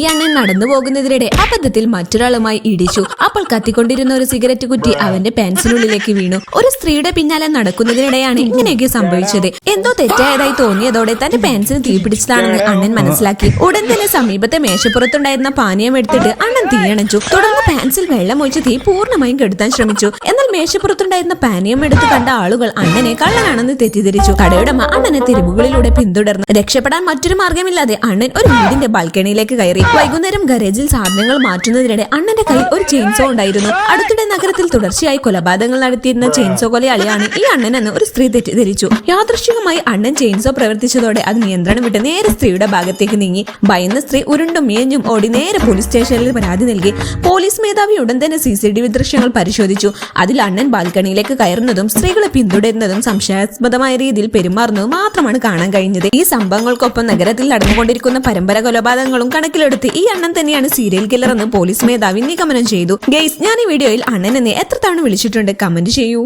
ഈ അണ്ണൻ നടന്നു പോകുന്നതിനിടെ അബദ്ധത്തിൽ മറ്റൊരാളുമായി ഇടിച്ചു. അപ്പോൾ കത്തിക്കൊണ്ടിരുന്ന ഒരു സിഗരറ്റ് കുറ്റി അവന്റെ പാൻസിനുള്ളിലേക്ക് വീണു. ഒരു സ്ത്രീയുടെ പിന്നാലെ നടക്കുന്നതിനിടെയാണ് ഇങ്ങനെയൊക്കെ സംഭവിച്ചത്. എന്തോ തെറ്റായതായി തോന്നിയതോടെ തന്റെ പാൻസിന് തീപിടിച്ചതാണെന്ന് അണ്ണൻ മനസ്സിലാക്കി. ഉടൻ തന്നെ സമീപത്തെ മേശപ്പുറത്തുണ്ടായിരുന്ന പാനീയം എടുത്തിട്ട് അണ്ണൻ തീയണച്ചു. തുടർന്ന് പാൻസിൽ വെള്ളമൊഴിച്ച് തീ പൂർണ്ണമായും കെടുത്താൻ ശ്രമിച്ചു. എന്നാൽ മേശപ്പുറത്തുണ്ടായിരുന്ന പാനീയം എടുത്ത് കണ്ട ആളുകൾ അണ്ണനെ കള്ളനാണെന്ന് തെറ്റിദ്ധരിച്ചു. കടയുടമ അണ്ണനെ തെരുവുകളിലൂടെ പിന്തുടർന്നു. രക്ഷപ്പെടാൻ മറ്റൊരു മാർഗമില്ലാതെ അണ്ണൻ ഒരു വീടിന്റെ ബാൽക്കണിയിലേക്ക് കയറി. വൈകുന്നേരം ഗരേജിൽ സാധനങ്ങൾ മാറ്റുന്നതിനിടെ അണ്ണന്റെ കയ്യിൽ ഒരു ചെയിൻസോ ഉണ്ടായിരുന്നു. അടുത്തിടെ നഗരത്തിൽ തുടർച്ചയായി കൊലപാതകങ്ങൾ നടത്തിയിരുന്ന ചെയിൻസോ കൊലയാളിയാണ് ഈ അണ്ണനെന്ന് ഒരു സ്ത്രീ തെറ്റിദ്ധരിച്ചു. യാദൃശ്ചികമായി അണ്ണൻ ചെയിൻസോ പ്രവർത്തിച്ചതോടെ അത് നിയന്ത്രണം വിട്ട് നേരെ സ്ത്രീയുടെ ഭാഗത്തേക്ക് നീങ്ങി. ഭയന്ന സ്ത്രീ ഉരുണ്ടും മേഞ്ഞും ഓടി നേരെ പോലീസ് സ്റ്റേഷനിൽ പരാതി നൽകി. പോലീസ് മേധാവി ഉടൻ തന്നെ CCTV ദൃശ്യങ്ങൾ പരിശോധിച്ചു. അതിൽ അണ്ണൻ ബാൽക്കണിയിലേക്ക് കയറുന്നതും സ്ത്രീകളെ പിന്തുടരുന്നതും സംശയാസ്പദമായ രീതിയിൽ പെരുമാറുന്നതും മാത്രമാണ് കാണാൻ കഴിഞ്ഞത്. ഈ സംഭവങ്ങൾക്കൊപ്പം നഗരത്തിൽ നടന്നുകൊണ്ടിരിക്കുന്ന പരമ്പര കൊലപാതകങ്ങളും കണക്കിലെടുത്ത് ഈ അണ്ണൻ തന്നെയാണ് സീരിയൽ കില്ലർ എന്ന് പോലീസ് മേധാവി നിഗമനം ചെയ്തു. ഗൈസ്, ഞാൻ ഈ വീഡിയോയിൽ അണ്ണൻ എന്നെ എത്ര തവണ വിളിച്ചിട്ടുണ്ട് കമന്റ് ചെയ്യൂ.